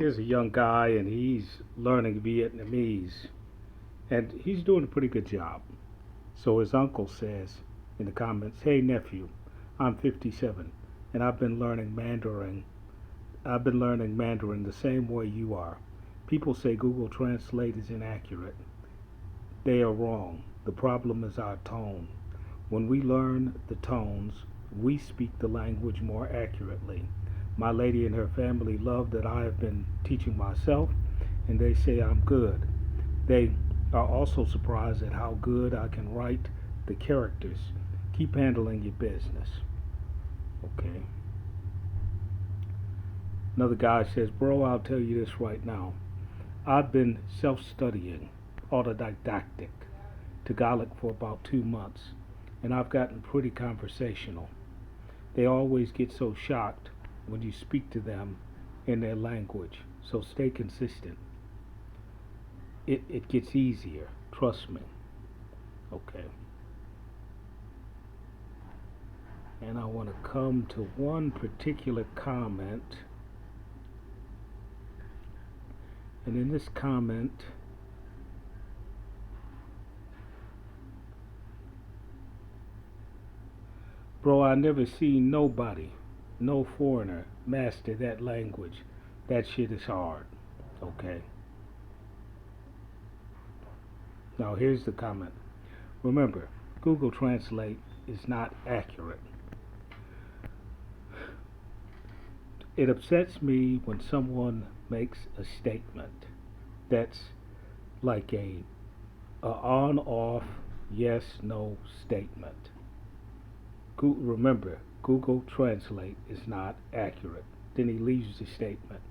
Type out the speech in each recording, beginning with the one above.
Here's a young guy and he's learning Vietnamese and he's doing a pretty good job. So his uncle says in the comments, "Hey nephew, I'm 57 and I've been learning Mandarin the same way you are. People say Google Translate is inaccurate. They are wrong. The problem is our tone. When we learn the tones, we speak the language more accurately. My lady and her family love that I have been teaching myself, and they say I'm good. They are also surprised at how good I can write the characters. Keep handling your business." Okay. Another guy says, "Bro, I'll tell you this right now. I've been self studying autodidactic Tagalog for about 2 months, and I've gotten pretty conversational. They always get so shocked when you speak to them in their language, so stay consistent. It gets easier, trust me." Okay. And I want to come to one particular comment. And in this comment, "Bro, I never seen nobody, no foreigner, master that language. That shit is hard." Okay. Now here's the comment. Remember, Google Translate is not accurate. It upsets me when someone makes a statement that's like a on off yes no statement. Remember, Google Translate is not accurate. Then he leaves the statement.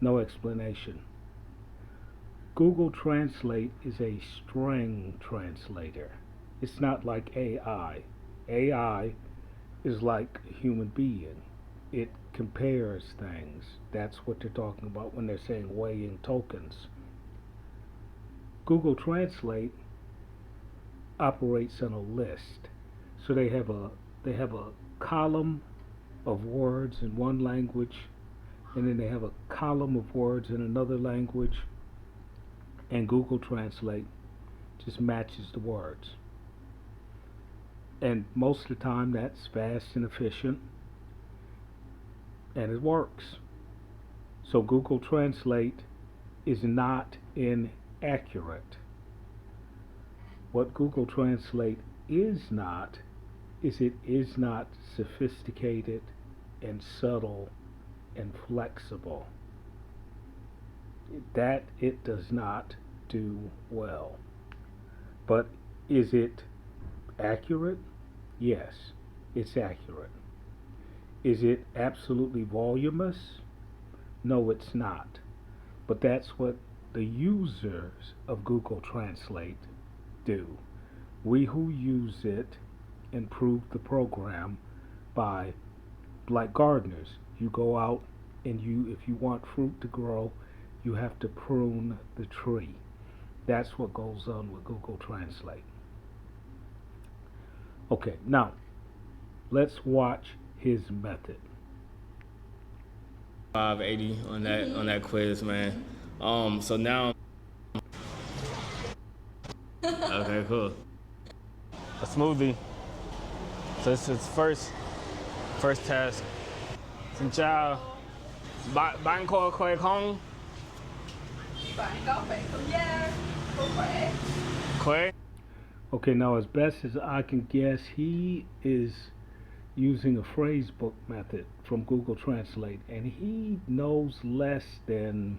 No explanation. Google Translate is a string translator. It's not like AI. AI is like a human being. It compares things. That's what they're talking about when they're saying weighing tokens. Google Translate operates on a list. So they have a column of words in one language, and then they have a column of words in another language, and Google Translate just matches the words. And most of the time that's fast and efficient, and it works. So Google Translate is not inaccurate. What Google Translate is not is it is not sophisticated and subtle and flexible. That it does not do well. But is it accurate? Yes, it's accurate. Is it absolutely voluminous? No, it's not. But that's what the users of Google Translate do. We who use it improve the program by, like gardeners, you go out and if you want fruit to grow, you have to prune the tree. That's what goes on with Google Translate. Okay, now let's watch his method. 580 on that quiz, man. So now. Okay, cool. A smoothie. So this is first task. Xin chào. Bạn có khỏe không? Bạn có khỏe không nha? Cô khỏe. Khỏe. Okay, now as best as I can guess, he is using a phrase book method from Google Translate, and he knows less than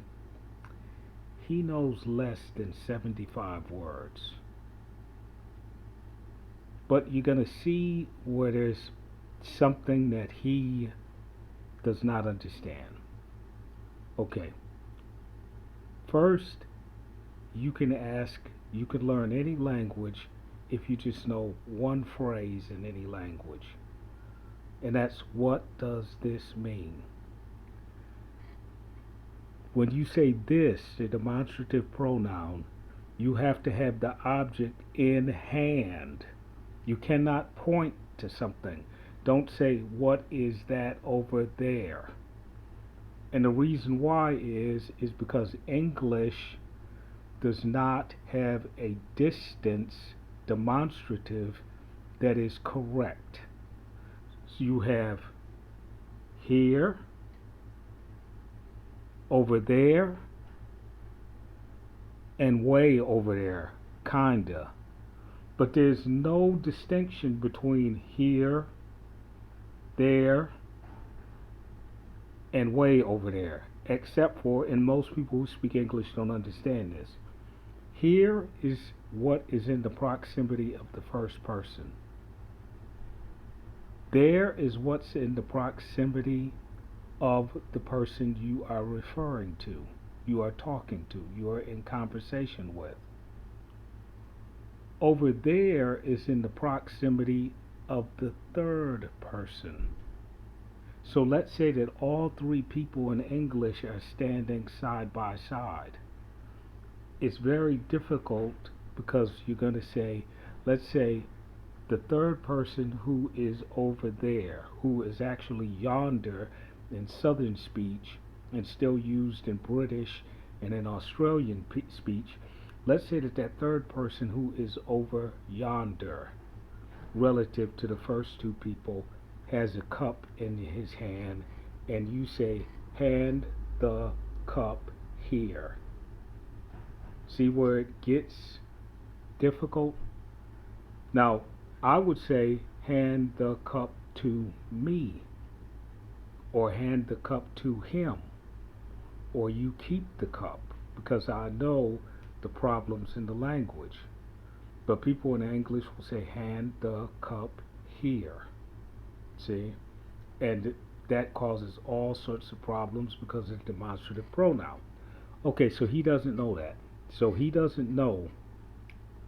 75 words. But you're going to see where there's something that he does not understand. Okay. First, you can learn any language if you just know one phrase in any language. And that's, what does this mean? When you say this, the demonstrative pronoun, you have to have the object in hand. You cannot point to something. Don't say, "What is that over there?" And the reason why is because English does not have a distance demonstrative that is correct. So you have here, over there, and way over there, kinda. But there's no distinction between here, there, and way over there, except for, and most people who speak English don't understand this. Here is what is in the proximity of the first person. There is what's in the proximity of the person you are referring to, you are talking to, you are in conversation with. Over there is in the proximity of the third person. So let's say that all three people in English are standing side by side. It's very difficult because you're going to say, let's say, the third person who is over there, who is actually yonder in Southern speech and still used in British and in Australian speech, let's say that that third person who is over yonder, relative to the first two people, has a cup in his hand, and you say, hand the cup here. See where it gets difficult? Now, I would say, hand the cup to me, or hand the cup to him, or you keep the cup, because I know the problems in the language. But people in English will say, hand the cup here. See? And that causes all sorts of problems because of the demonstrative pronoun. Okay, so he doesn't know that. So he doesn't know,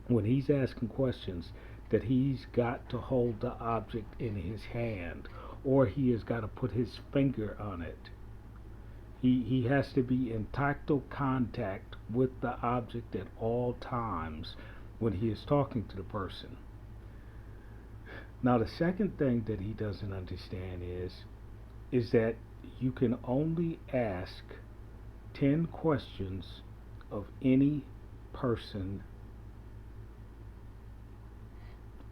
when he's asking questions, that he's got to hold the object in his hand, or he has got to put his finger on it. He has to be in tactile contact with the object at all times when he is talking to the person. Now, the second thing that he doesn't understand is that you can only ask 10 questions of any person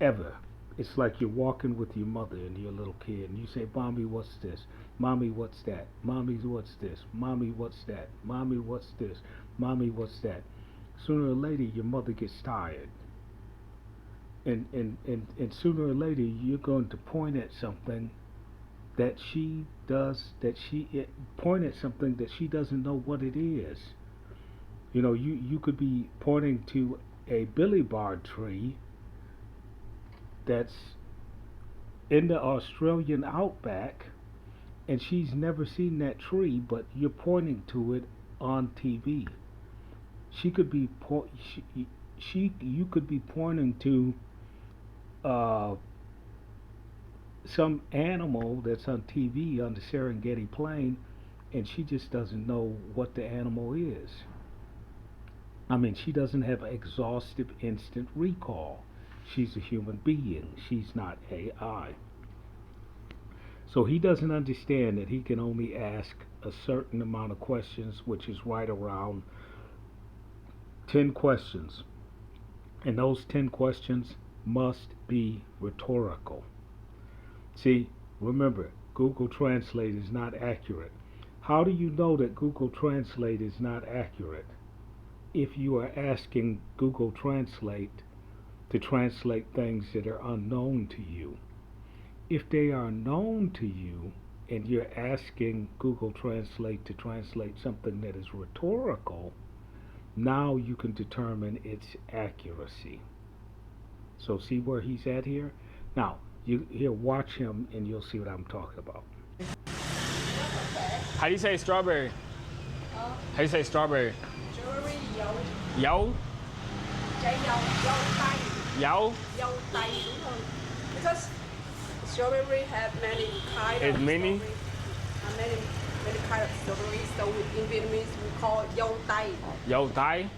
ever. It's like you're walking with your mother and you're a little kid, and you say, Mommy, what's this? Mommy, what's that? Mommy, what's this? Mommy, what's that? Mommy, what's this? Mommy, what's that? Sooner or later, your mother gets tired. And sooner or later, you're going to point at something that she point at something that she doesn't know what it is. You know, you could be pointing to a billybark tree that's in the Australian outback, and she's never seen that tree, but you're pointing to it on TV. She could be you could be pointing to some animal that's on TV on the Serengeti Plain, and she just doesn't know what the animal is. I mean, she doesn't have exhaustive instant recall. She's a human being. She's not AI. So he doesn't understand that he can only ask a certain amount of questions, which is right around 10 questions. And those 10 questions must be rhetorical. See, remember, Google Translate is not accurate. How do you know that Google Translate is not accurate? If you are asking Google Translate to translate things that are unknown to you. If they are known to you and you're asking Google Translate to translate something that is rhetorical, now you can determine its accuracy. So see where he's at here? Now, here, watch him and you'll see what I'm talking about. How do you say strawberry? How do you say strawberry? Strawberry dâu. Dâu? Trái dâu tay. Dâu? Dâu tay đúng hơn. Because strawberry have many kinds It's of many? many kind of strawberry. So in Vietnamese we call dâu tay. Dâu tay?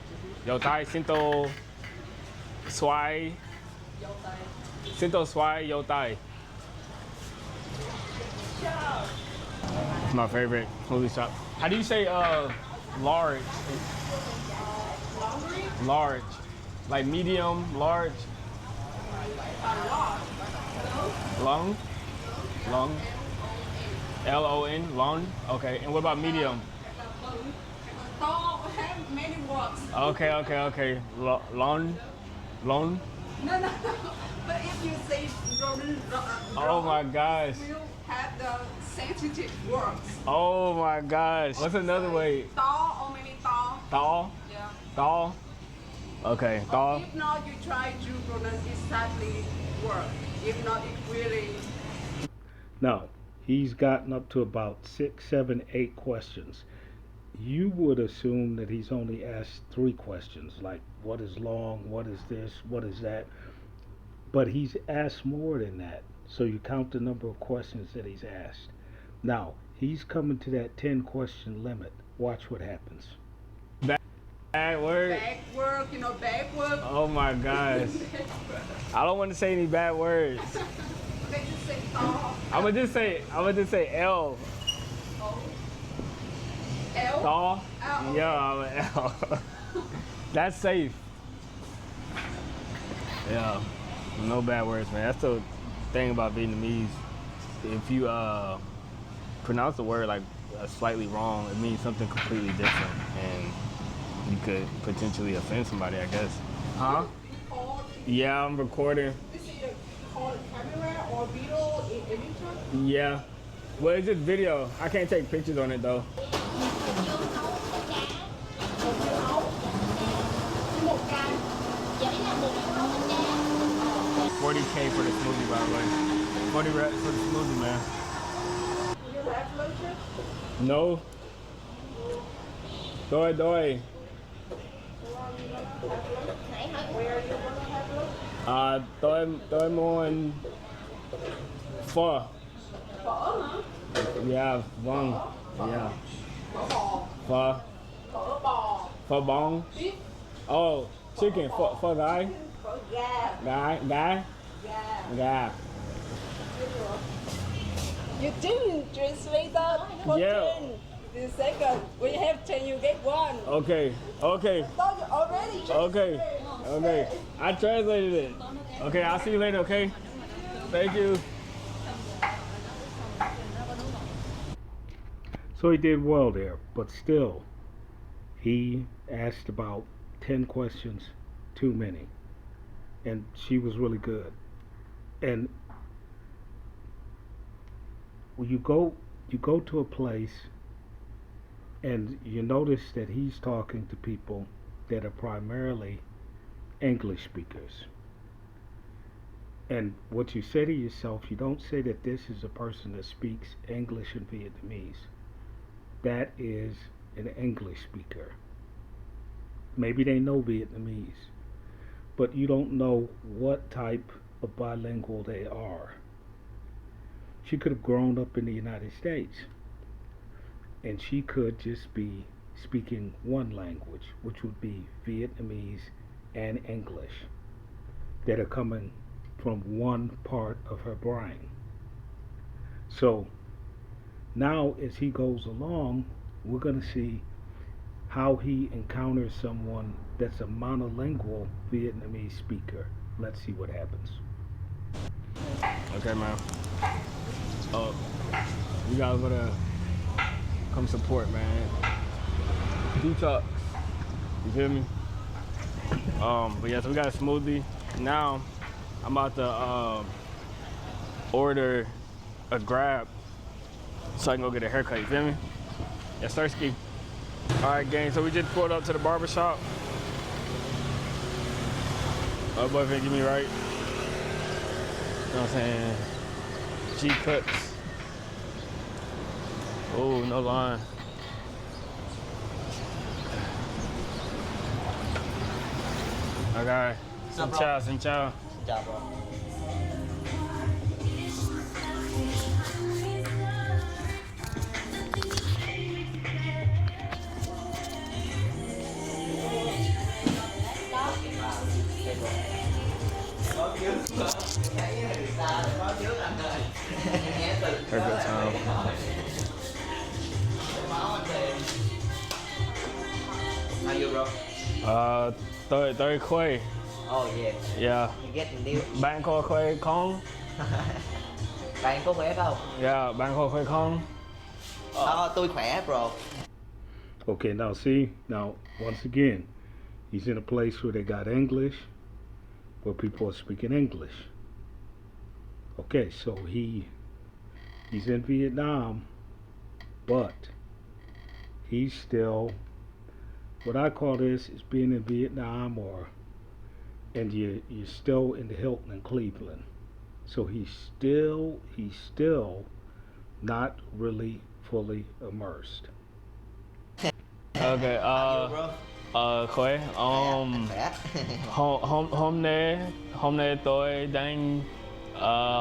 Dâu tay, xin tô xoay. Dâu tay. Xin tô xoay, dâu tay. Ciao. It's my favorite smoothie shop. How do you say large? Large. Like medium, large. Long? Long? L-O-N? Long? Okay. And what about medium? Tall have many words. Okay. Long? Long? No. But if you say Oh my gosh. will have the sensitive words. Oh my gosh. What's another way? Tall or maybe tall. Tall? Yeah. Tall? Okay, tall. If not, you try to pronounce exactly word. If not, it really. Now, he's gotten up to about 6, 7, 8 questions. You would assume that he's only asked 3 questions, like what is long, what is this, what is that. But he's asked more than that. So you count the number of questions that he's asked. Now, he's coming to that 10 question limit. Watch what happens. Bad word. Back work, back work. Oh my gosh. I don't want to say any bad words. They just say tall. I'm gonna just say L. L. Tall? L. Yeah, I'm an L. That's safe. Yeah. No bad words, man. That's the thing about Vietnamese. If you pronounce the word like slightly wrong, it means something completely different, and you could potentially offend somebody, I guess. Huh? Yeah, I'm recording. This is called camera or video in anytime? Yeah. Well, it's just video. I can't take pictures on it though. 40K for the smoothie, by the way. 40 racks for the smoothie, man. You have lunch? No. Doi. Where are you gonna have lunch? Tôi muốn phở. Phở hả? Yeah, vâng. Yeah. Phở bò. Phở. Phở bò. Phở bong. Beef. Oh, chicken. Phở gái. Phở gà. Gái. Gà. Gà. You didn't translate that for Yeah. 10. The second, we have 10, you get 1. Okay. Okay. Thought you already Okay. Okay. I translated it. Okay, I'll see you later, okay? Thank you. So he did well there, but still, he asked about 10 questions too many. And she was really good. And when you go to a place and you notice that he's talking to people that are primarily English speakers. And what you say to yourself, you don't say that this is a person that speaks English and Vietnamese. That is an English speaker. Maybe they know Vietnamese, but you don't know what type of bilingual they are. She could have grown up in the United States, and she could just be speaking one language, which would be Vietnamese and English, that are coming from one part of her brain. So now as he goes along, we're going to see how he encounters someone that's a monolingual Vietnamese speaker. Let's see what happens. Okay, man. Oh, you guys gotta come support, man. Detox. You feel me? But yeah, so we got a smoothie. Now, I'm about to order a Grab so I can go get a haircut. You feel me? Yes, Sirski. All right, gang. So we just pulled up to the barber shop. My boyfriend get me right. You know what I'm saying? G cuts. Oh, no line. Okay. Xin chào, xin chào. Chào bro. Haircut time. How you, bro? Tôi khỏe. Oh yeah. Yeah. You getting new. Bạn có khỏe không? Bạn có khỏe không? Yeah, bạn có khỏe không? Tôi khỏe, bro. Okay, now see, now once again, he's in a place where they got English, where people are speaking English. Okay, so he's in Vietnam, but he's still, what I call this is being in Vietnam, and you're still in the Hilton in Cleveland. So he's still not really fully immersed. Okay, How you, bro? khỏe. Khỏe. Hôm nay tôi đang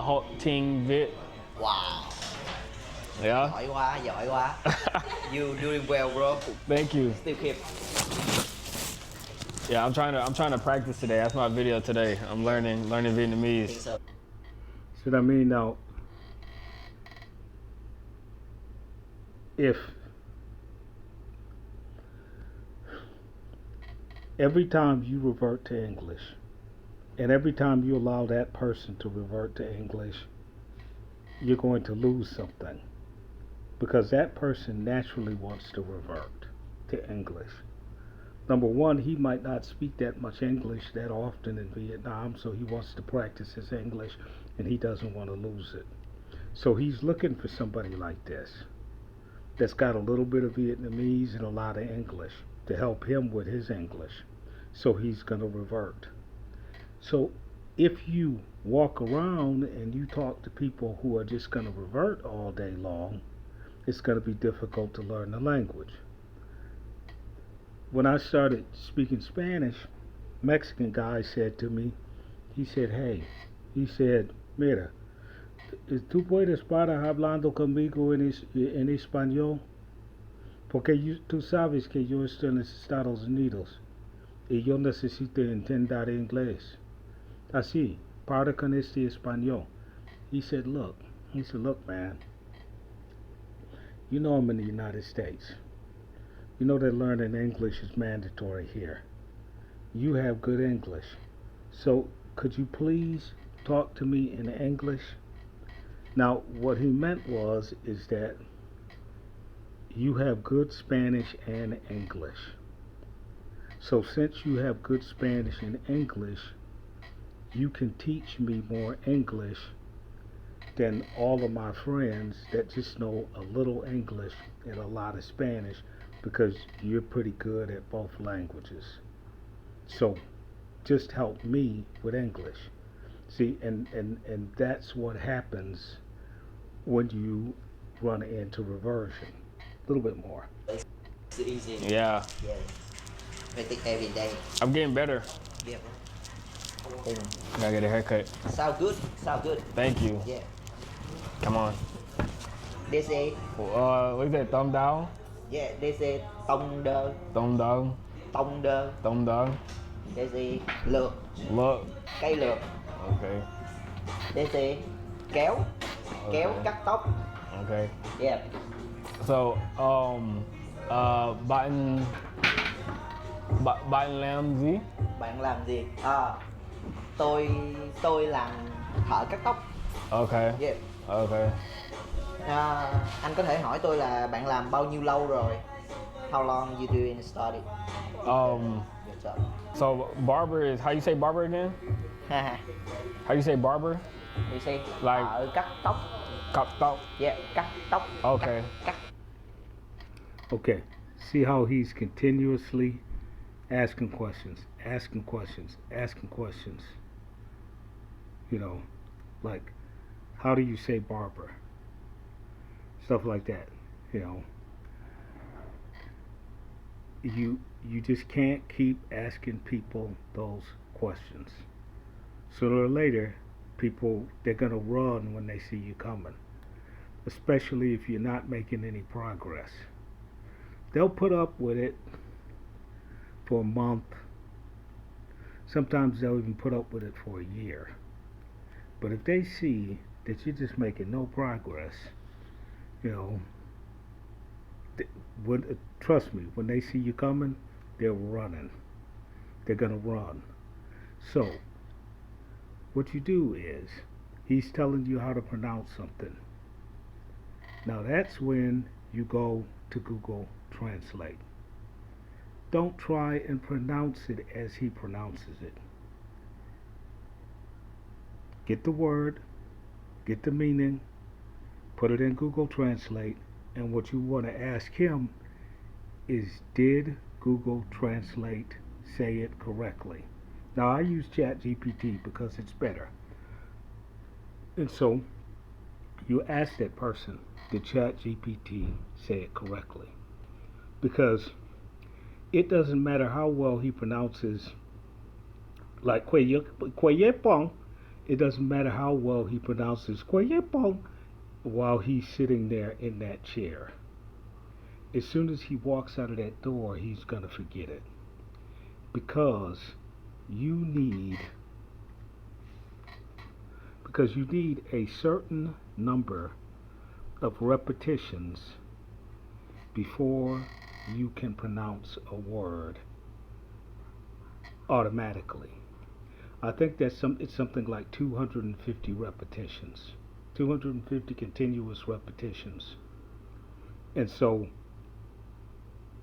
học tiếng Việt. Wow. Yeah. Giỏi quá. You doing well, bro. Thank you. Still keep. Yeah, I'm trying to practice today. That's my video today. I'm learning Vietnamese. So. See what I mean? Now, if every time you revert to English, and every time you allow that person to revert to English, you're going to lose something. Because that person naturally wants to revert to English. Number one, he might not speak that much English that often in Vietnam, so he wants to practice his English and he doesn't want to lose it. So he's looking for somebody like this that's got a little bit of Vietnamese and a lot of English to help him with his English. So he's going to revert. So if you walk around and you talk to people who are just going to revert all day long, it's going to be difficult to learn the language. When I started speaking Spanish, Mexican guy said to me, he said, hey, he said, mira, ¿tú puedes parar hablando conmigo en español? Porque tú sabes que yo estoy en los Estados Unidos y yo necesito entender inglés. Así, para con este español. He said, look, man, you know I'm in the United States. You know that learning English is mandatory here. You have good English. So could you please talk to me in English? Now, what he meant is that you have good Spanish and English. So since you have good Spanish and English, you can teach me more English than all of my friends that just know a little English and a lot of Spanish, because you're pretty good at both languages. So just help me with English. See, and that's what happens when you run into reversion. A little bit more. It's easy. Yeah. Yeah. I think every day. I'm getting better. Yeah, bro. Gotta get a haircut. Sound good. Thank you. Yeah. Come on. They say, What's that? Thumb down? yeah, they say tông đơn. Thumb down? Tông đơn. Thumb down? They say lược. Look. Cây lược. Okay. They say kéo. Kéo cắt tóc. Okay. Yeah. So, bạn làm gì? Bạn làm gì? Tôi làm thợ cắt tóc. Okay. Yeah. Okay. Anh có thể hỏi tôi là bạn làm bao nhiêu lâu rồi? How long you doing study? Your job. So barber is, how you say barber again? How you say barber? You say Like- thợ cắt tóc. Cut tóc. Yeah, cắt tóc. Okay. Cắt. Okay, see how he's continuously asking questions. You know, like, how do you say barber? Stuff like that, you know. You just can't keep asking people those questions. Sooner or later, people, they're going to run when they see you coming, especially if you're not making any progress. They'll put up with it for a month. Sometimes they'll even put up with it for a year. But if they see that you're just making no progress, you know, trust me, when they see you coming, they're running. They're going to run. So, what you do is, he's telling you how to pronounce something. Now that's when you go to Google Translate. Don't try and pronounce it as he pronounces it. Get the word, get the meaning, put it in Google Translate, and what you want to ask him is, did Google Translate say it correctly? Now I use ChatGPT because it's better. And so you ask that person, did ChatGPT say it correctly? Because it doesn't matter how well he pronounces, like Kwayepong, it doesn't matter how well he pronounces Kwayepong while he's sitting there in that chair. As soon as he walks out of that door, he's going to forget it. Because you need a certain number of repetitions before you can pronounce a word automatically. I think it's something like 250 repetitions, 250 continuous repetitions. And so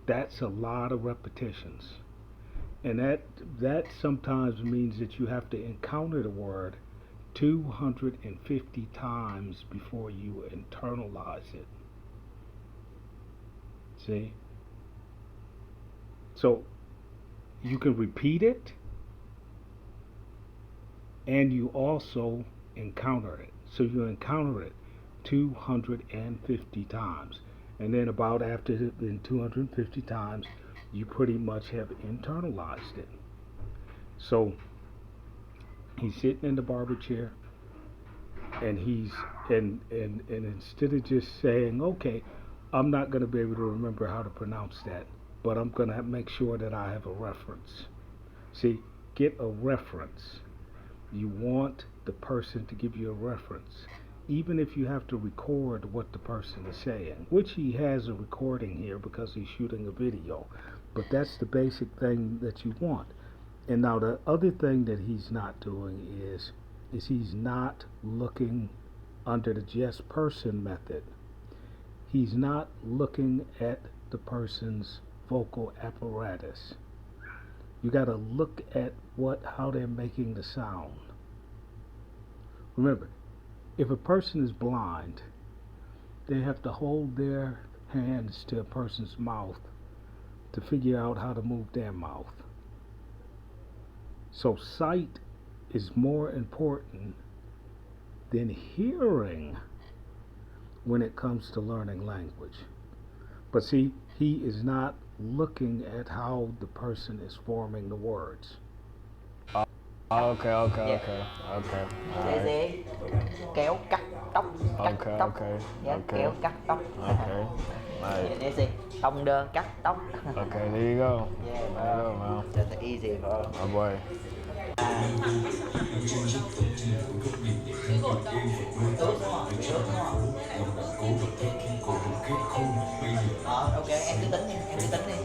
that's a lot of repetitions. And that sometimes means that you have to encounter the word 250 times before you internalize it. See? So you can repeat it, and you also encounter it. So you encounter it 250 times. And then about after in 250 times, you pretty much have internalized it. So he's sitting in the barber chair, and and instead of just saying, okay, I'm not going to be able to remember how to pronounce that, but I'm going to make sure that I have a reference. See, get a reference. You want the person to give you a reference, even if you have to record what the person is saying, which he has a recording here because he's shooting a video. But that's the basic thing that you want. And now the other thing that he's not doing is he's not looking under the just person method. He's not looking at the person's vocal apparatus. You got to look at how they're making the sound. Remember, if a person is blind, they have to hold their hands to a person's mouth to figure out how to move their mouth. So sight is more important than hearing when it comes to learning language. But see, he is not looking at how the person is forming the words. Okay. Dễ kéo cắt tóc, cắt tóc. Kéo cắt tóc. Okay. Easy. Tông đơn cắt tóc. Okay, there you go. Yeah, There you go, man. That's easy, bro. My boy. Ok, em cứ tính đi.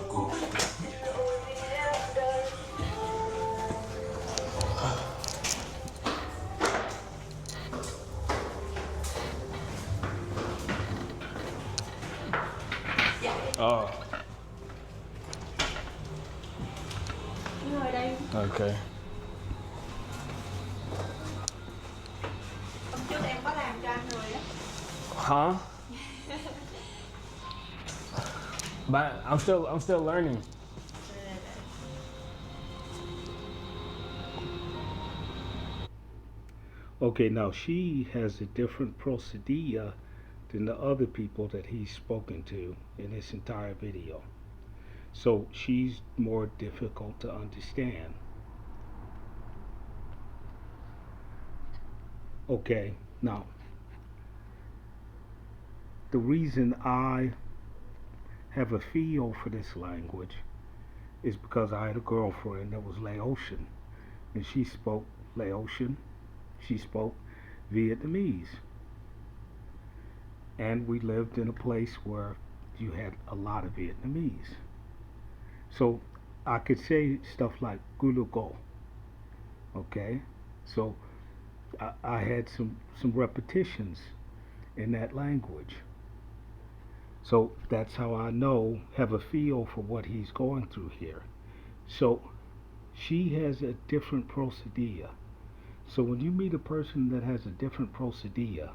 Oh. Ngồi đây. Okay. Hôm trước em có làm cho anh rồi á. Huh? But I'm still learning. Okay, now she has a different procedure than the other people that he's spoken to in this entire video. So she's more difficult to understand. Okay, now, the reason I have a feel for this language is because I had a girlfriend that was Laotian, and she spoke Laotian, she spoke Vietnamese, and we lived in a place where you had a lot of Vietnamese. So I could say stuff like gulugo. Okay, so I had some repetitions in that language. So that's how I know, have a feel for what he's going through here. So she has a different procedure. So when you meet a person that has a different procedure,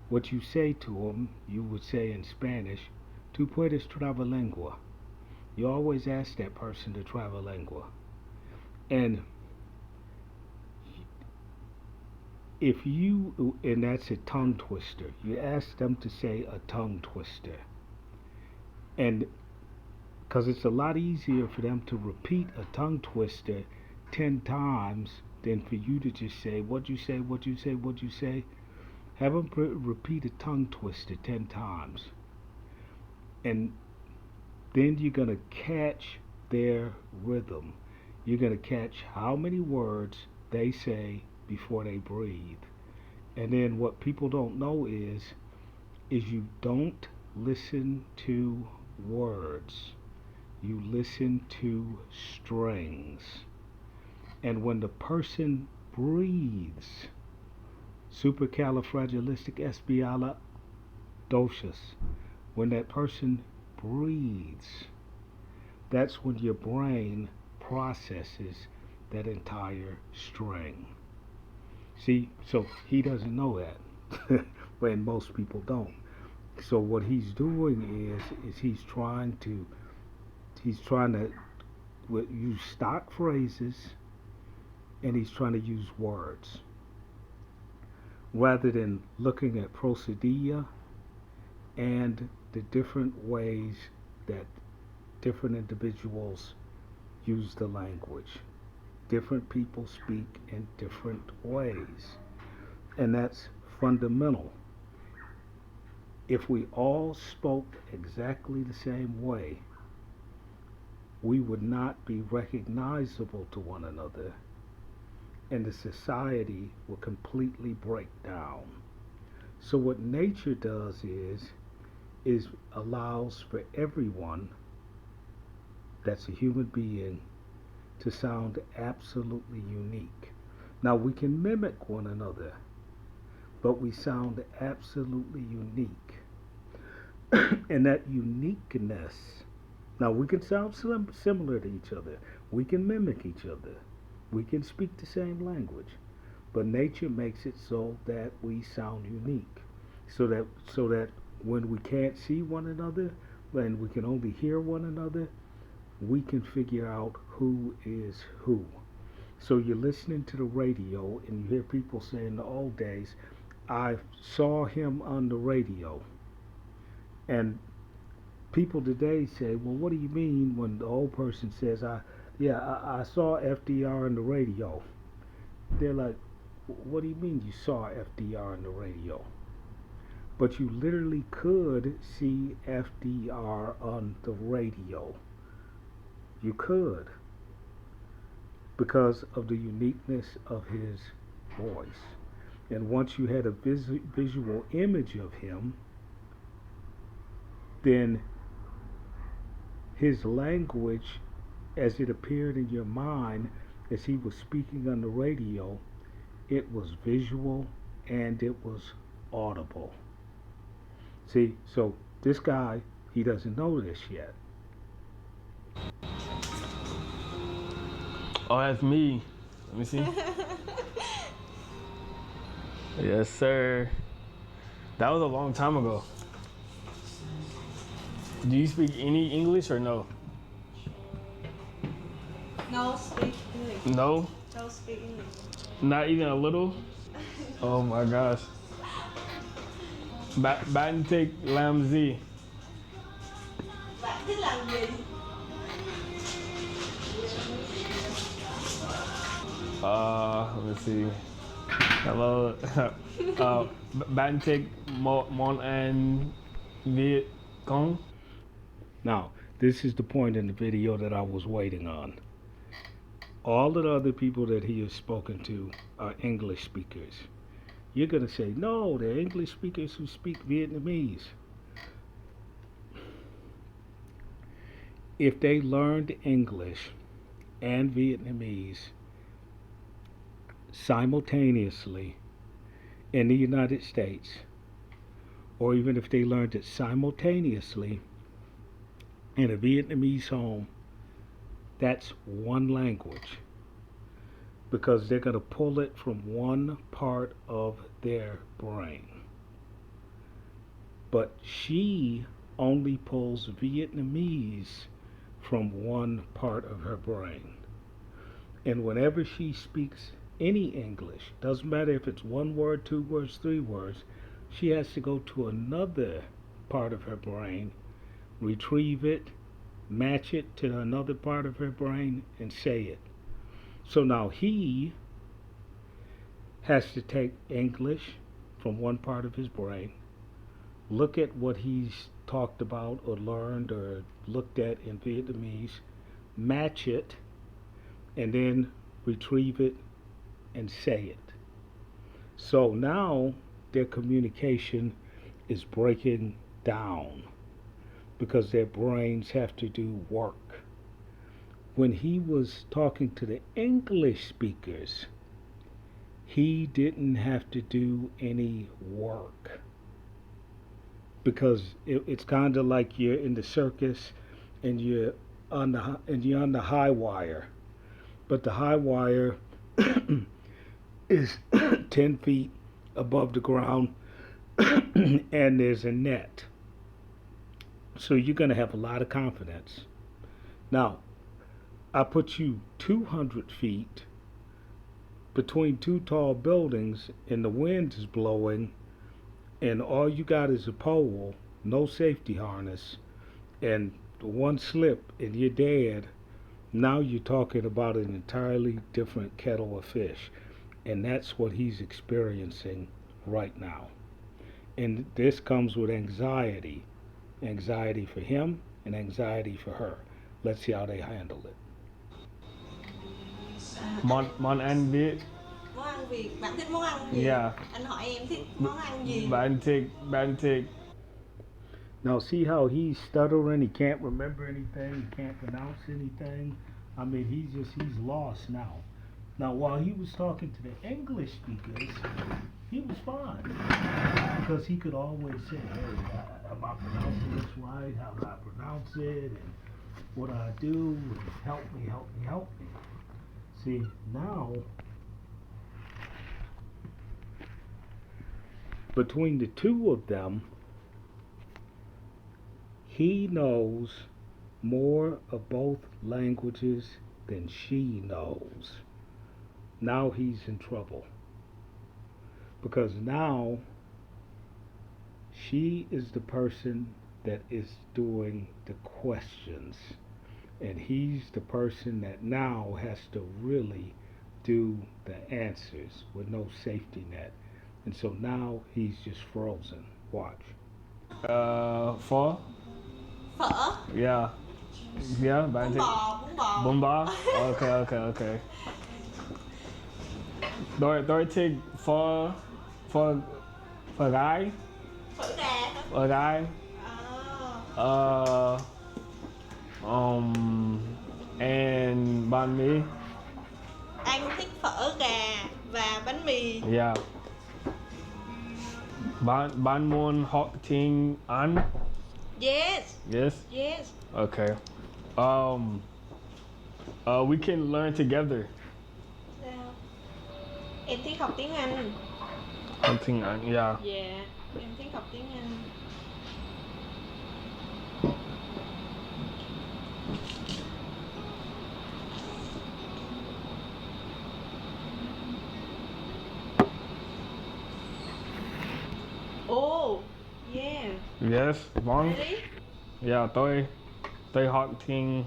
what you say to them, you would say in Spanish, "Tu puedes trabalengua." You always ask that person to trabalengua. And if you, and that's a tongue twister, you ask them to say a tongue twister. And because it's a lot easier for them to repeat a tongue twister 10 times than for you to just say, "What you say, what you say, what you say." Have them repeat a tongue twister 10 times. And then you're going to catch their rhythm. You're going to catch how many words they say before they breathe. And then what people don't know is you don't listen to words. You listen to strings. And when the person breathes, supercalifragilisticexpialidocious, when that person breathes, that's when your brain processes that entire string. See, so he doesn't know that, and most people don't. So what he's doing is he's trying to use stock phrases, and he's trying to use words rather than looking at procedure and the different ways that different individuals use the language. Different people speak in different ways, and that's fundamental. If we all spoke exactly the same way, we would not be recognizable to one another, and the society will completely break down. So what nature does is allows for everyone that's a human being to sound absolutely unique. Now we can mimic one another, but we sound absolutely unique. And that uniqueness, now we can sound similar to each other. We can mimic each other. We can speak the same language. But nature makes it so that we sound unique. So that when we can't see one another and we can only hear one another, we can figure out who is who. So you're listening to the radio and you hear people say in the old days, "I saw him on the radio." And people today say, "Well, what do you mean?" When the old person says, I saw FDR on the radio." They're like, "What do you mean you saw FDR on the radio?" But you literally could see FDR on the radio. You could, because of the uniqueness of his voice. And once you had a visual image of him, then his language, as it appeared in your mind as he was speaking on the radio, it was visual and it was audible. See, so this guy, he doesn't know this yet. Oh, that's me. Let me see. Yes, sir. That was a long time ago. Do you speak any English or no? No speak English. No? No speak English. Not even a little? Oh my gosh. Bạn thích làm gì? Bạn thích làm gì? Let me see. Hello. Bạn thích món ăn Việt Công? Now, this is the point in the video that I was waiting on. All of the other people that he has spoken to are English speakers. You're going to say, "No, they're English speakers who speak Vietnamese." if they learned English and Vietnamese simultaneously in the United States, or even if they learned it simultaneously in a Vietnamese home, that's one language because they're going to pull it from one part of their brain. But she only pulls Vietnamese from one part of her brain. And whenever she speaks any English, doesn't matter if it's one word, two words, three words, she has to go to another part of her brain, retrieve it, match it to another part of her brain, and say it. So now he has to take English from one part of his brain, look at what he's talked about or learned or looked at in Vietnamese, match it, and then retrieve it and say it. So now their communication is breaking down because their brains have to do work. When he was talking to the English speakers, he didn't have to do any work because it's kind of like you're in the circus and you're on the high wire, but the high wire is 10 feet above the ground and there's a net. So you're going to have a lot of confidence. Now, I put you 200 feet between two tall buildings and the wind is blowing and all you got is a pole, no safety harness, and one slip and you're dead. Now you're talking about an entirely different kettle of fish. And that's what he's experiencing right now. And this comes with anxiety. Anxiety for him and anxiety for her. Let's see how they handle it. Món ăn Việt. Món ăn Việt, bạn thích món ăn gì? Yeah. Anh hỏi em thích món ăn gì? Bạn thích. Now see how he's stuttering, he can't remember anything, he can't pronounce anything. I mean, he's lost now. Now, while he was talking to the English speakers, he was fine because he could always say, hey, am I pronouncing this right? How do I pronounce it? And what do I do? And help me, help me, help me. See, now, between the two of them, he knows more of both languages than she knows. Now he's in trouble because now she is the person that is doing the questions and he's the person that now has to really do the answers with no safety net, and so now he's just frozen. Watch. Phở. Phở. Yeah. Yeah, bạn thích. Bún bò. Bún bò. Okay. Tôi thích phở gái. Phở gà. Phở gái. And bánh mì. Anh thích phở gà và bánh mì. Yeah. Bạn muốn học tiếng Anh? Yes. Yes. Yes. Okay. We can learn together. Sao? Em thích học tiếng Anh. Học tiếng Anh, yeah. Yeah, em thích học tiếng Anh. Oh, yeah. Yes, Vong. Really? Yeah, tôi học tiếng.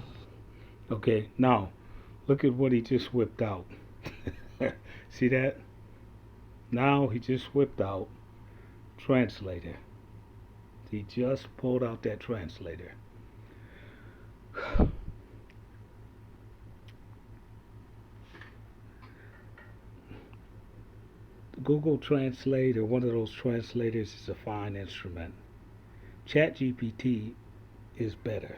Okay, now look at what he just whipped out. See that? Now he just whipped out translator. He just pulled out that translator. Google Translate or one of those translators is a fine instrument. ChatGPT is better.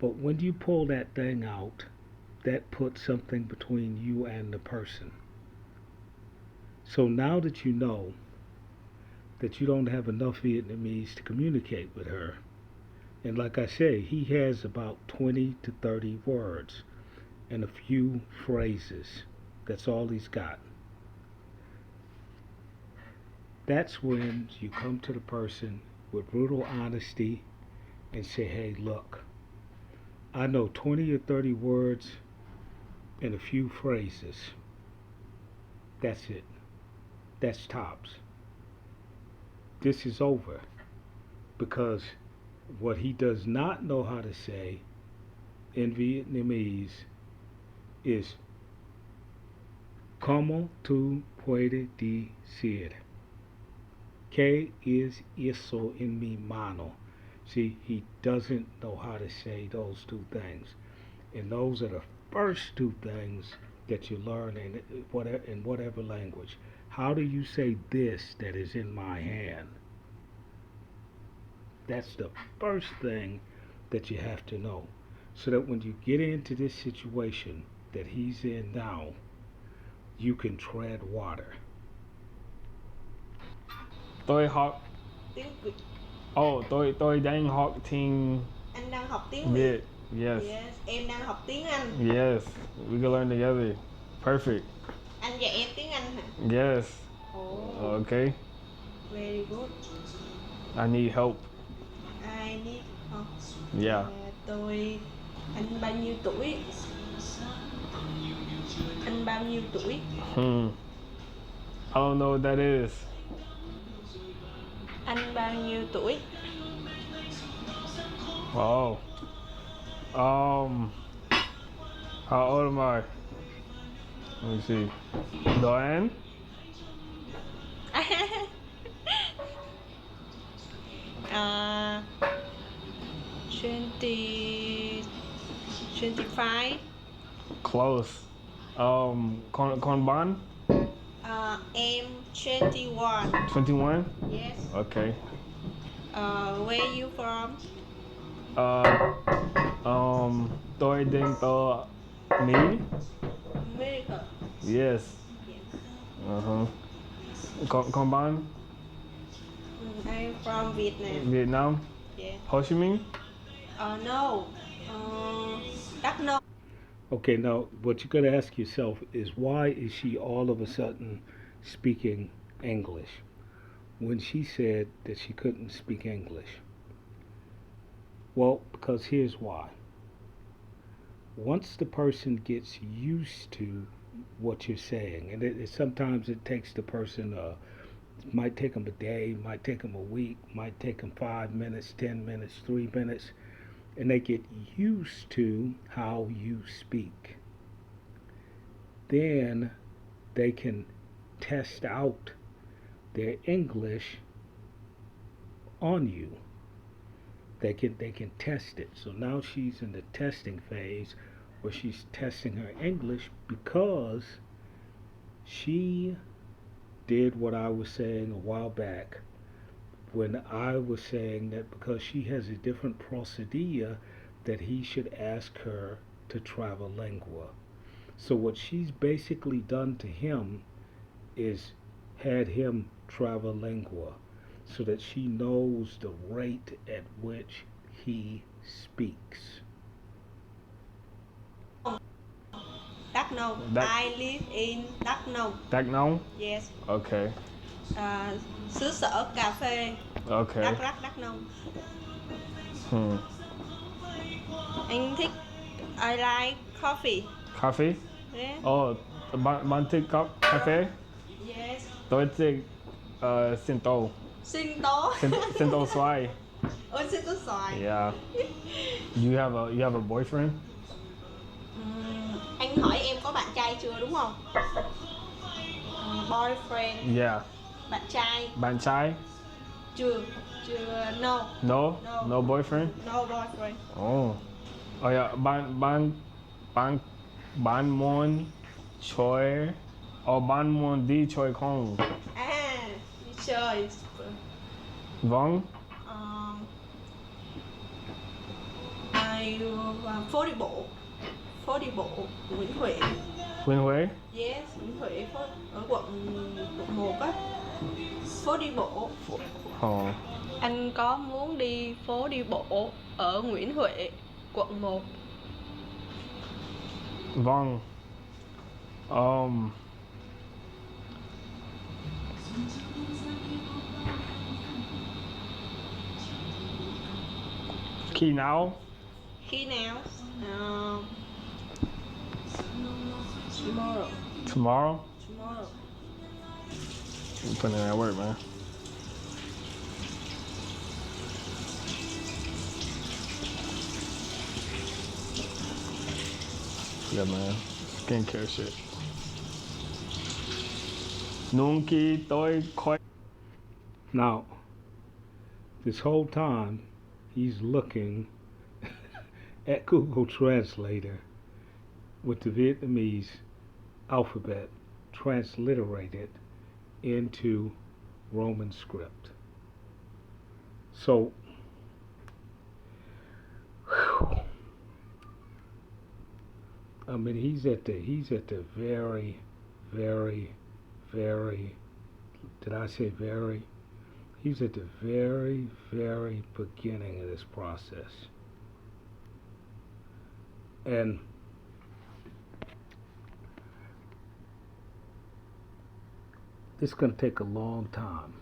But when you pull that thing out, that puts something between you and the person. So now that you know that you don't have enough Vietnamese to communicate with her, and like I say, he has about 20 to 30 words and a few phrases. That's all he's got. That's when you come to the person with brutal honesty and say, hey, look, I know 20 or 30 words and a few phrases. That's it. That's tops. This is over. Because what he does not know how to say in Vietnamese is ¿Cómo tú puedes decir? ¿Qué es eso en mi mano? See, he doesn't know how to say those two things. And those are the first two things that you learn in whatever language. How do you say this that is in my hand? That's the first thing that you have to know. So that when you get into this situation that he's in now, you can tread water. Tôi học. Tiếng Việt. Tôi đang học tiếng Anh đang học tiếng Việt. Việt. Yes. Yes. Em đang học tiếng Anh. Yes. We can learn together. Perfect. Anh dạy em tiếng Anh hả? Yes. Oh. Okay. Very good. I need help. I need help. Yeah. Anh bao nhiêu tuổi? Anh bao nhiêu tuổi? I don't know what that is. Anh bao nhiêu tuổi? Oh. How old am I? Let me see. Doan? 25. Close. Con Bon? Em 21. 21? Yes. Okay. Where you from? Tôi đến từ Mỹ. America. Yes. Yes. Con Bon? I'm from Vietnam. Vietnam? Yes. Ho Chi Minh? No. Đắk Nông. Okay, now what you gotta ask yourself is why is she all of a sudden speaking English when she said that she couldn't speak English? Well, because here's why. Once the person gets used to what you're saying, and sometimes it takes the person, it might take them a day, might take them a week, might take them 5 minutes, 10 minutes, 3 minutes, and they get used to how you speak. Then they can test out their English on you. They can test it. So now she's in the testing phase where she's testing her English because she did what I was saying a while back when I was saying that because she has a different procedure that he should ask her to travel lengua. So what she's basically done to him is had him travel lengua so that she knows the rate at which he speaks. Đắk Nông. I live in Đắk Nông. Đắk Nông? Yes. Okay. Xứ sở cà phê. Okay. Đắk Lắk, Đắk Nông. Anh thích I like coffee. Coffee? Yeah. Bạn thích cà phê? Yes. Tôi thích sinh tố. Sinh tố. Sinh tố xoài. Sinh tố xoài. Yeah. You have a boyfriend? Anh hỏi em có bạn trai chưa đúng không? Boyfriend. Yeah. Bạn trai. Bạn trai? Chưa. No. No boyfriend? No boyfriend. Oh yeah. Bạn muốn chơi. Bạn muốn đi chơi không? Đi chơi. Vâng. ngày phố đi bộ Nguyễn Huệ. Nguyễn Huệ? Yes, Nguyễn Huệ ở quận 1 á. Phố đi bộ. Anh có muốn đi phố đi bộ ở Nguyễn Huệ, quận 1? Vâng. Khi nào? Khi nào? Tomorrow. Tomorrow? Tomorrow. I'm putting in that work, man. Yeah, man. Skincare shit. Nunchi tôi khói. Now, this whole time, he's looking at Google Translator with the Vietnamese alphabet transliterated into Roman script. So, I mean, he's at the very, very, very, did I say very? He's at the very, very beginning of this process. And this is going to take a long time.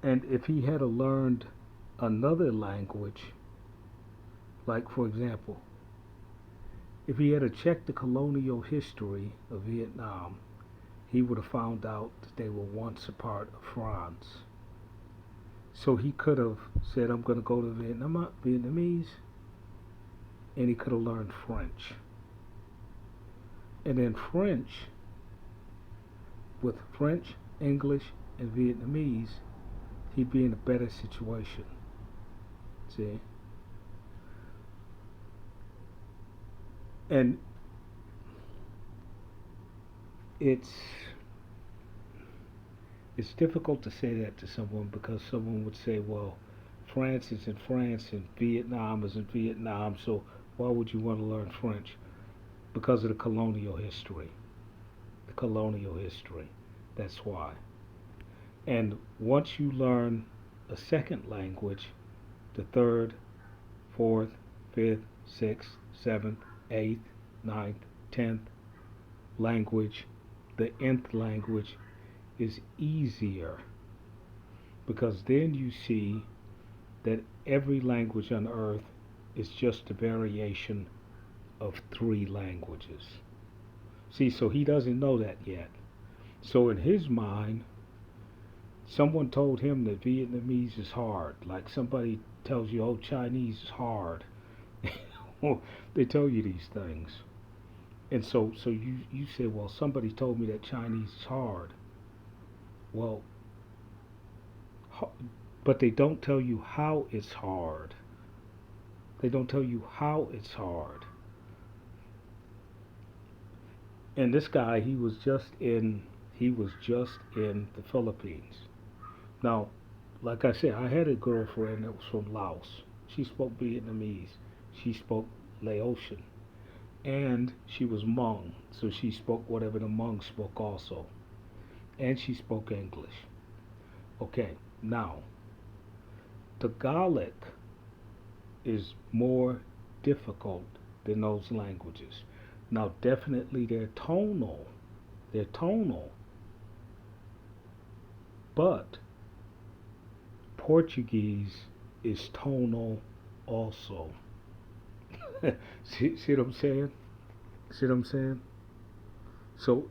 And if he had learned another language, like for example, if he had checked the colonial history of Vietnam, he would have found out that they were once a part of France. So he could have said, I'm going to go to Vietnamese, and he could have learned French. And then French, with French, English, and Vietnamese, he'd be in a better situation. See? And it's difficult to say that to someone, because someone would say, well, France is in France and Vietnam is in Vietnam, so why would you want to learn French? Because of the colonial history. The colonial history. That's why. And once you learn a second language, the third, fourth, fifth, sixth, seventh, eighth, ninth, 10th language, the nth language is easier, because then you see that every language on earth is just a variation of 3 languages. See, so he doesn't know that yet. So in his mind, someone told him that Vietnamese is hard. Like somebody tells you, oh, Chinese is hard. They tell you these things. And so you say, well, somebody told me that Chinese is hard. Well, but they don't tell you how it's hard. They don't tell you how it's hard. And this guy, he was just in the Philippines. Now, like I said, I had a girlfriend that was from Laos. She spoke Vietnamese. She spoke Laotian. And she was Hmong, so she spoke whatever the Hmong spoke also. And she spoke English. Okay, now, Tagalog is more difficult than those languages. Now, definitely they're tonal, but Portuguese is tonal also. See what I'm saying? See what I'm saying? So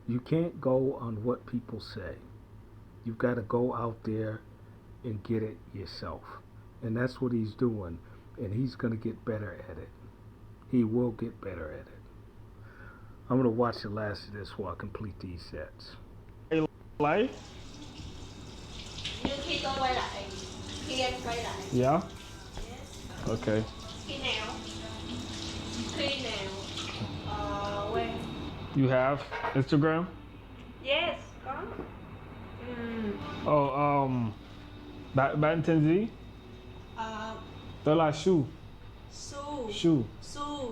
you can't go on what people say. You've got to go out there and get it yourself. And that's what he's doing. And he's going to get better at it. He will get better at it. I'm going to watch the last of this while I complete these sets. Play? Nhưng khi tôi quay lại, khi em quay lại. Yeah? Yes. Okay. Khi nào? Khi nào? When? You have Instagram? Yes, có. bạn tên gì? Tôi là Shu. Shu.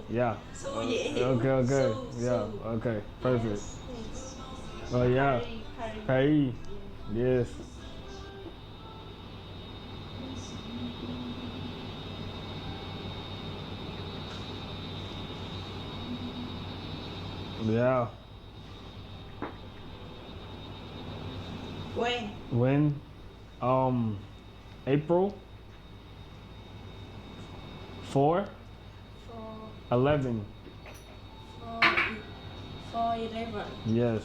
Yeah. Su dễ hiểu. Okay. Su. Yeah. Okay. Perfect. Yes. Oh yeah. Pay. Yes. Yeah. When? April 4, 11. 4/11. Yes.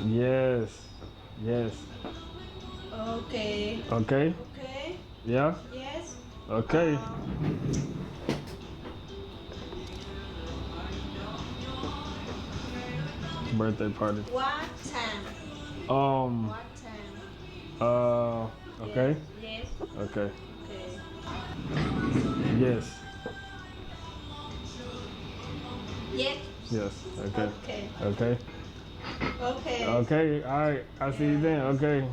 4/11. Yes. Okay. Okay. Okay. Yeah. Yes. Okay. Birthday party. What time? Um. What time? Okay. Yes. Okay. Okay. Yes. Yes. Yes. Okay. Okay. Okay. Okay. Okay. All right. I'll see you then. Okay.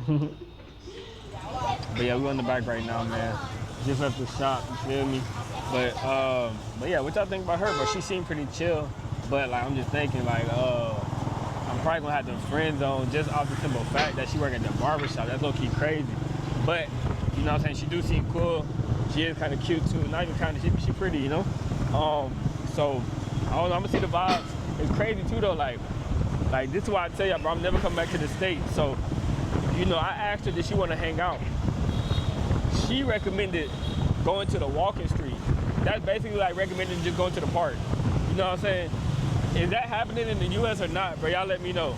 But yeah, we're in the back right now, man. Just left the shop. You feel me? But yeah, what y'all think about her? But she seemed pretty chill. But like, I'm just thinking like, I'm probably gonna have to friend zone just off the simple fact that she work at the barbershop. That's low key crazy. But you know what I'm saying? She do seem cool. She is kind of cute too. Not even kind of. She pretty, you know. So I don't know. I'm gonna see the vibes. It's crazy too though. Like this is why I tell y'all, bro. I'm never coming back to the States. So you know, I asked her, did she want to hang out? She recommended going to the walking street. That's basically like recommending just going to the park. You know what I'm saying? Is that happening in the U.S. or not, bro? Y'all let me know.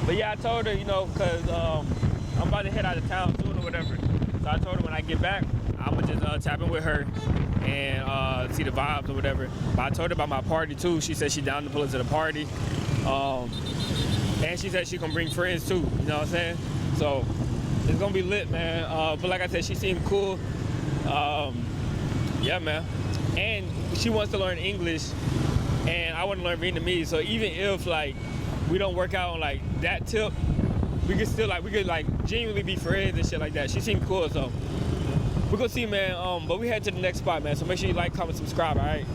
But yeah, I told her, you know, because I'm about to head out of town soon or whatever. So I told her when I get back, I'm going to just tap in with her and see the vibes or whatever. But I told her about my party too. She said she's down to pull us to the party. And she said she can bring friends too. You know what I'm saying? So it's going to be lit, man. But like I said, she seemed cool. Yeah, man. And she wants to learn English. And I want to learn Vietnamese, so even if like we don't work out on like that tip, we could still like genuinely be friends and shit like that. She seemed cool, so we're gonna see, man. But we head to the next spot, man. So make sure you like, comment, subscribe, all right?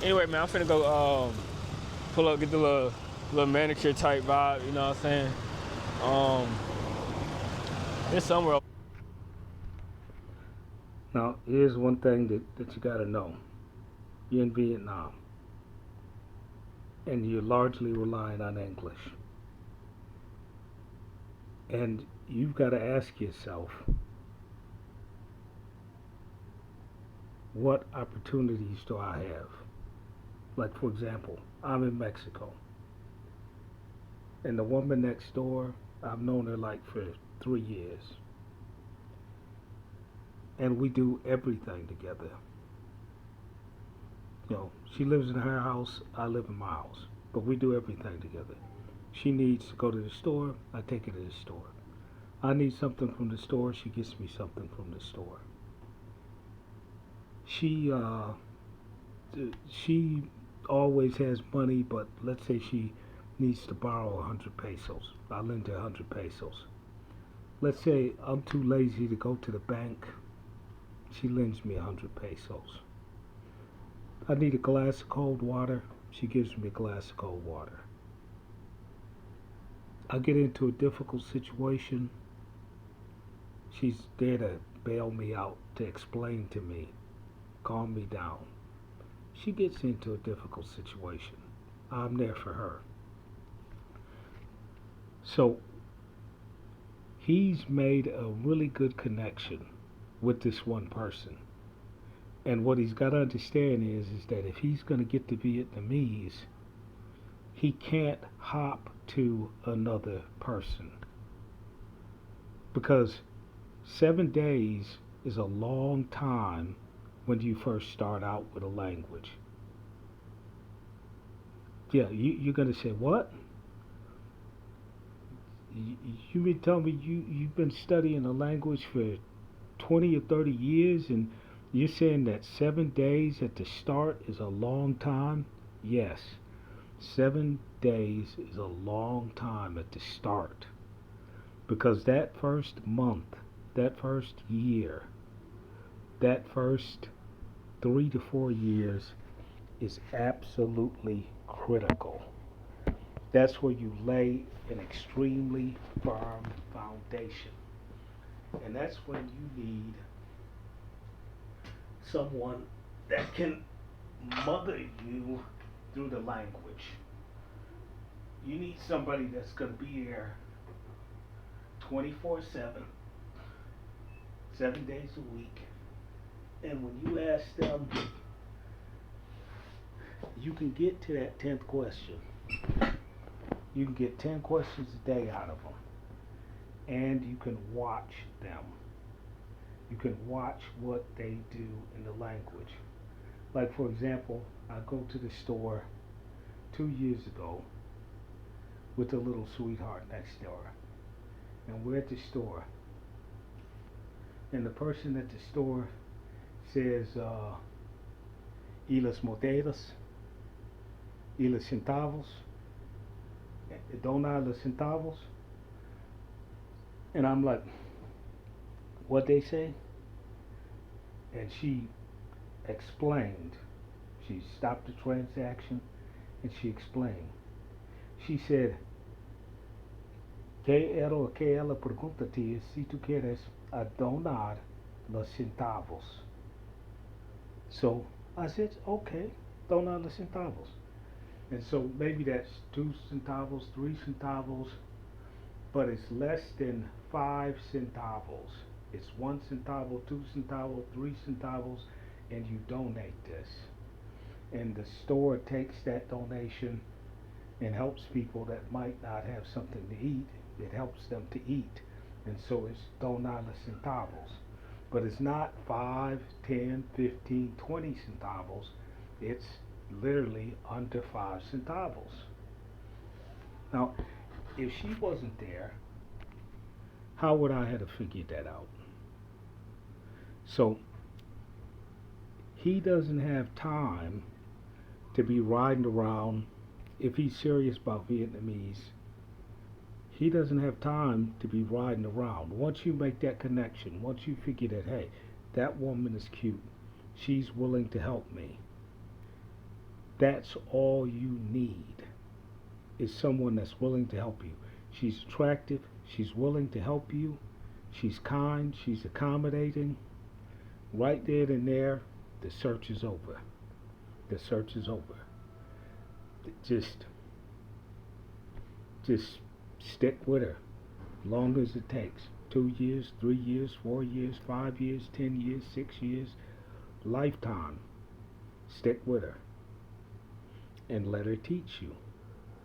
Anyway, man, I'm finna go pull up, get the little manicure type vibe. You know what I'm saying? It's somewhere. Now, here's one thing that you gotta know. You're in Vietnam. And you're largely relying on English. And you've got to ask yourself, what opportunities do I have? Like, for example, I'm in Mexico. And the woman next door, I've known her like for 3 years. And we do everything together. You know, she lives in her house, I live in my house, but we do everything together. She needs to go to the store, I take her to the store. I need something from the store, she gets me something from the store. She always has money, but let's say she needs to borrow 100 pesos. I lend her 100 pesos. Let's say I'm too lazy to go to the bank. She lends me 100 pesos. I need a glass of cold water. She gives me a glass of cold water. I get into a difficult situation. She's there to bail me out, to explain to me, calm me down. She gets into a difficult situation. I'm there for her. So he's made a really good connection with this one person. And what he's got to understand is that if he's going to get the Vietnamese, he can't hop to another person. Because 7 days is a long time when you first start out with a language. Yeah, you're going to say, what? You mean tell me you've been studying a language for 20 or 30 years and you're saying that 7 days at the start is a long time? Yes. 7 days is a long time at the start, because that first month, that first year, that first 3 to 4 years is absolutely critical. That's where you lay an extremely firm foundation. And that's when you need someone that can mother you through the language. You need somebody that's going to be there 24/7, 7 days a week. And when you ask them, you can get to that 10th question. You can get 10 questions a day out of them. And you can watch them. You can watch what they do in the language. Like, for example, I go to the store 2 years ago with a little sweetheart next door. And we're at the store. And the person at the store says, y las monedas, y los centavos, dona los centavos. And I'm like, what they say? And she explained. She stopped the transaction and she explained. She said, que ela pergunta-te si tu quieres donar los centavos. So I said, okay, donar los centavos. And so maybe that's 2 centavos, 3 centavos, but it's less than 5 centavos. It's 1 centavo, 2 centavos, 3 centavos, and you donate this. And the store takes that donation and helps people that might not have something to eat. It helps them to eat. And so it's donar los centavos. But it's not 5, 10, 15, 20 centavos. It's literally under 5 centavos. Now, if she wasn't there, how would I have figured that out? So, he doesn't have time to be riding around. If he's serious about Vietnamese, he doesn't have time to be riding around. Once you make that connection, once you figure that, hey, that woman is cute, she's willing to help me, that's all you need, is someone that's willing to help you. She's attractive, she's willing to help you, she's kind, she's accommodating. Right there and there, the search is over. The search is over. Just stick with her, long as it takes. 2 years, 3 years, 4 years, 5 years, 10 years, 6 years, lifetime. Stick with her and let her teach you.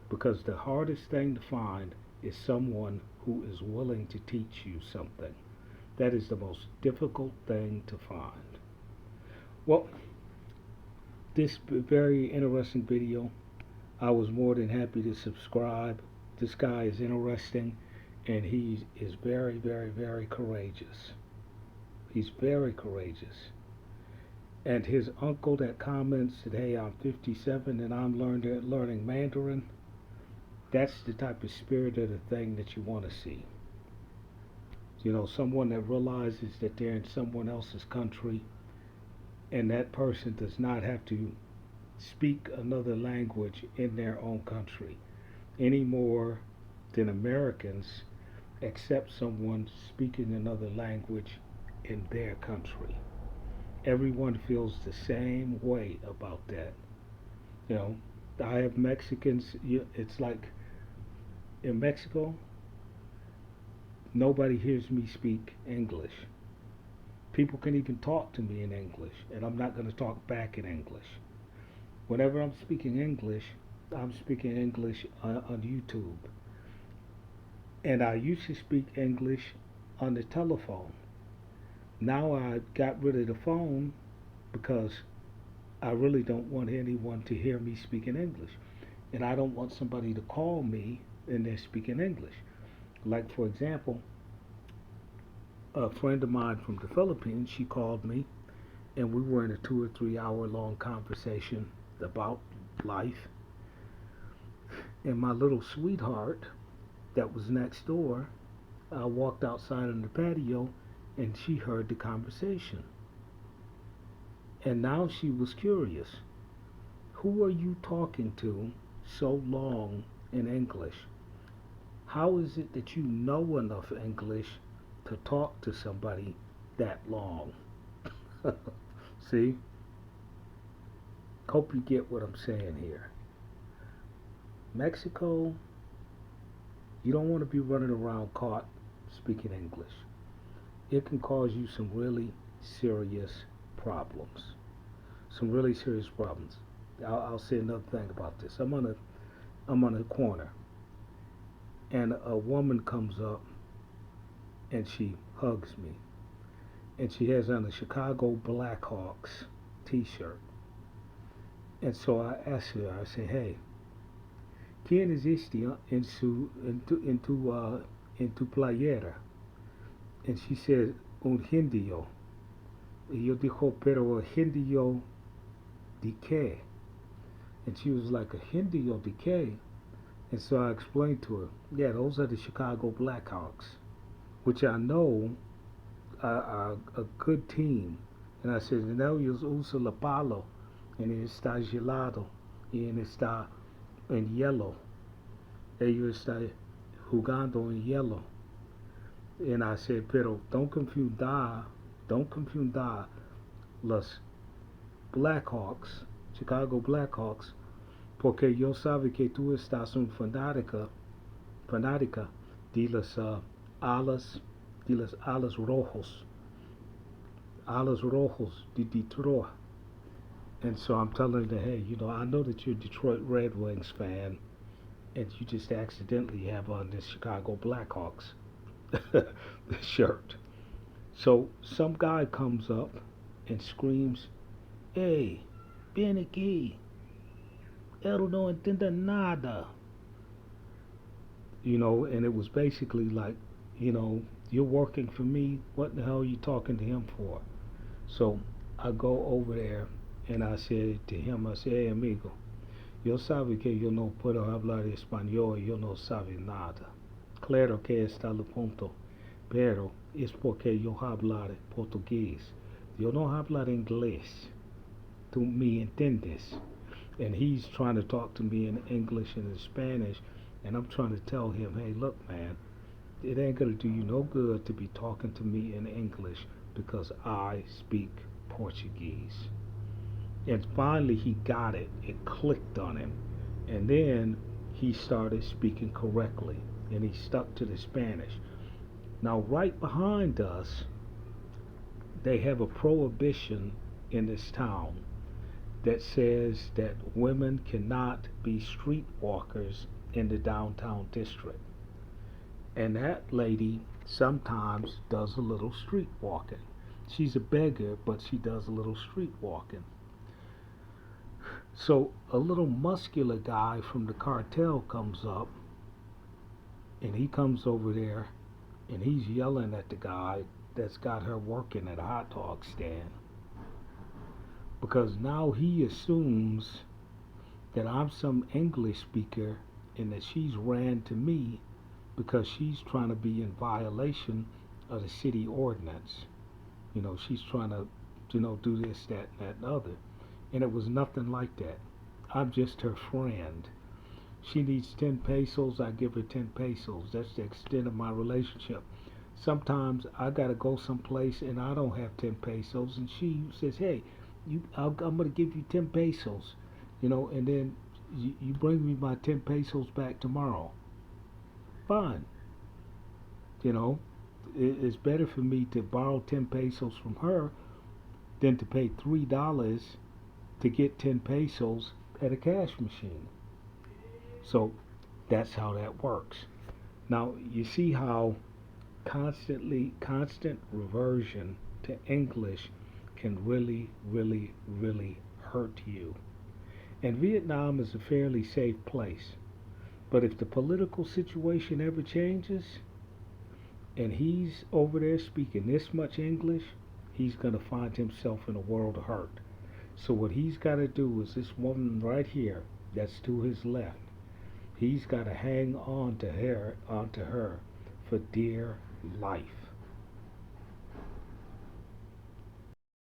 Because the hardest thing to find is someone who is willing to teach you something. That is the most difficult thing to find. Well, this very interesting video, I was more than happy to subscribe. This guy is interesting, and he is very, very, very courageous. He's very courageous. And his uncle that comments that, hey, I'm 57 and I'm learning Mandarin, that's the type of spirit of the thing that you want to see. You know, someone that realizes that they're in someone else's country, and that person does not have to speak another language in their own country any more than Americans accept someone speaking another language in their country. Everyone feels the same way about that. You know, I have Mexicans, it's like in Mexico, nobody hears me speak English. People can even talk to me in English, and I'm not going to talk back in English. Whenever I'm speaking English on YouTube. And I used to speak English on the telephone. Now I got rid of the phone because I really don't want anyone to hear me speaking English. And I don't want somebody to call me and they're speaking English. Like, for example, a friend of mine from the Philippines, she called me and we were in a 2 or 3 hour long conversation about life. And my little sweetheart that was next door, I walked outside on the patio and she heard the conversation. And now she was curious. Who are you talking to so long in English? How is it that you know enough English to talk to somebody that long? See? Hope you get what I'm saying here. Mexico, you don't want to be running around caught speaking English. It can cause you some really serious problems. Some really serious problems. I'll say another thing about this. I'm on a corner, and a woman comes up, and she hugs me, and she has on a Chicago Blackhawks T-shirt. And so I asked her. I said, "Hey, ¿quién es este en tu playera?" And she said, "Un indio." Y yo dijo, "Pero indio de qué?" And she was like, "A indio de qué?" And so I explained to her, "Yeah, those are the Chicago Blackhawks, which I know are a good team." And I said, "No, ellos usan la palo, and está gelado, y está en hielo. Ellos están jugando en hielo." And I said, "Pero don't confundar los Blackhawks, Chicago Blackhawks, porque yo sabe que tú estás un fanática de alas, de las alas rojos de Detroit." And so I'm telling her, "Hey, I know that you're a Detroit Red Wings fan, and you just accidentally have on this Chicago Blackhawks shirt." So some guy comes up and screams, "Hey, ven aquí. Él no entiende nada." And it was basically like, "You're working for me. What the hell are you talking to him for?" So I go over there and I said to him, I said, "Hey, amigo, yo sabe que yo no puedo hablar español, yo no sabe nada. Claro que está el punto, pero es porque yo hablar portugués. Yo no hablar inglés. Tú me entiendes?" And he's trying to talk to me in English and in Spanish, and I'm trying to tell him, "Hey, look, man, it ain't gonna do you no good to be talking to me in English because I speak Portuguese." And finally he got it. It clicked on him. And then he started speaking correctly, and he stuck to the Spanish. Now, right behind us, they have a prohibition in this town that says that women cannot be street walkers in the downtown district. And that lady sometimes does a little street walking. She's a beggar, but she does a little street walking. So a little muscular guy from the cartel comes up, and he comes over there, and he's yelling at the guy that's got her working at a hot dog stand, because now he assumes that I'm some English speaker and that she's ran to me because she's trying to be in violation of the city ordinance. She's trying to, do this, that, and that, and other. And it was nothing like that. I'm just her friend. She needs 10 pesos, I give her 10 pesos. That's the extent of my relationship. Sometimes I gotta go someplace and I don't have 10 pesos, and she says, "Hey, I'm gonna give you 10 pesos, and then you bring me my 10 pesos back tomorrow." Fine. It's better for me to borrow 10 pesos from her than to pay $3 to get 10 pesos at a cash machine. So that's how that works. Now, you see how constant reversion to English can really, really, really hurt you. And Vietnam is a fairly safe place. But if the political situation ever changes, and he's over there speaking this much English, he's going to find himself in a world of hurt. So what he's got to do is this woman right here, that's to his left, He's got to hang on to her for dear life.